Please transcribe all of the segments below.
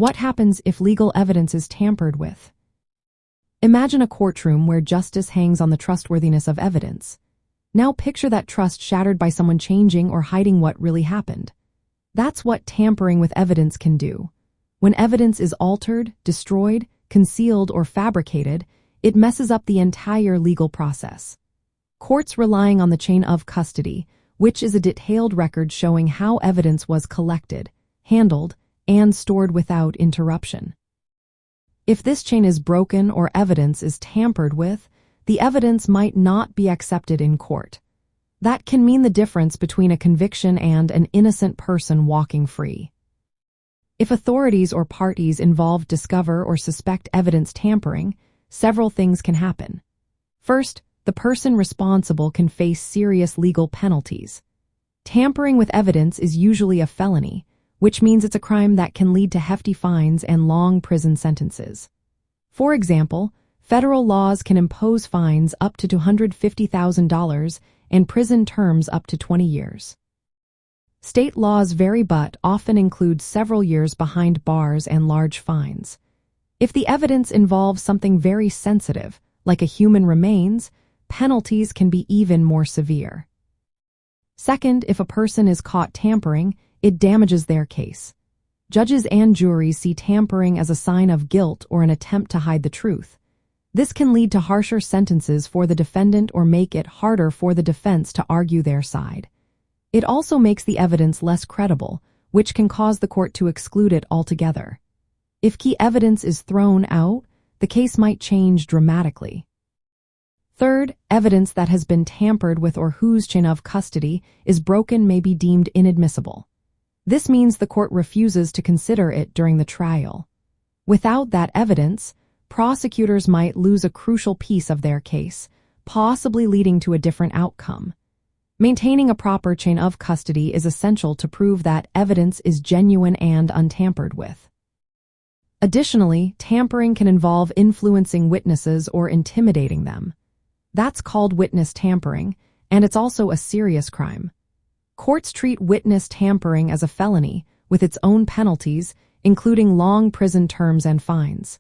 What happens if legal evidence is tampered with? Imagine a courtroom where justice hangs on the trustworthiness of evidence. Now picture that trust shattered by someone changing or hiding what really happened. That's what tampering with evidence can do. When evidence is altered, destroyed, concealed, or fabricated, it messes up the entire legal process. Courts relying on the chain of custody, which is a detailed record showing how evidence was collected, handled, and stored without interruption. If this chain is broken or evidence is tampered with, the evidence might not be accepted in court. That can mean the difference between a conviction and an innocent person walking free. If authorities or parties involved discover or suspect evidence tampering, several things can happen. First, the person responsible can face serious legal penalties. Tampering with evidence is usually a felony, which means it's a crime that can lead to hefty fines and long prison sentences. For example, federal laws can impose fines up to $250,000 and prison terms up to 20 years. State laws vary but often include several years behind bars and large fines. If the evidence involves something very sensitive, like a human remains, penalties can be even more severe. Second, if a person is caught tampering, it damages their case. Judges and juries see tampering as a sign of guilt or an attempt to hide the truth. This can lead to harsher sentences for the defendant or make it harder for the defense to argue their side. It also makes the evidence less credible, which can cause the court to exclude it altogether. If key evidence is thrown out, the case might change dramatically. Third, evidence that has been tampered with or whose chain of custody is broken may be deemed inadmissible. This means the court refuses to consider it during the trial. Without that evidence, prosecutors might lose a crucial piece of their case, possibly leading to a different outcome. Maintaining a proper chain of custody is essential to prove that evidence is genuine and untampered with. Additionally, tampering can involve influencing witnesses or intimidating them. That's called witness tampering, and it's also a serious crime. Courts treat witness tampering as a felony, with its own penalties, including long prison terms and fines.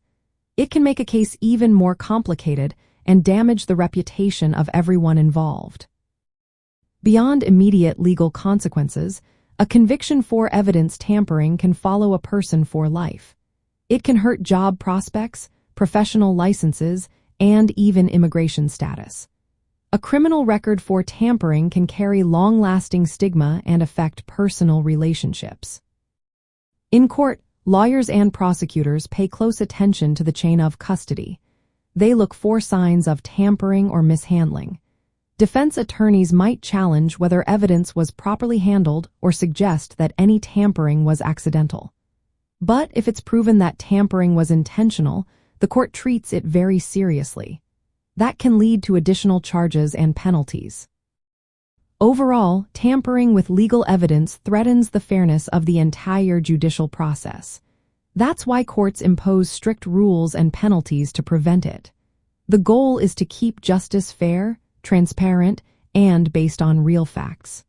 It can make a case even more complicated and damage the reputation of everyone involved. Beyond immediate legal consequences, a conviction for evidence tampering can follow a person for life. It can hurt job prospects, professional licenses, and even immigration status. A criminal record for tampering can carry long-lasting stigma and affect personal relationships. In court, lawyers and prosecutors pay close attention to the chain of custody. They look for signs of tampering or mishandling. Defense attorneys might challenge whether evidence was properly handled or suggest that any tampering was accidental. But if it's proven that tampering was intentional, the court treats it very seriously. That can lead to additional charges and penalties. Overall, tampering with legal evidence threatens the fairness of the entire judicial process. That's why courts impose strict rules and penalties to prevent it. The goal is to keep justice fair, transparent, and based on real facts.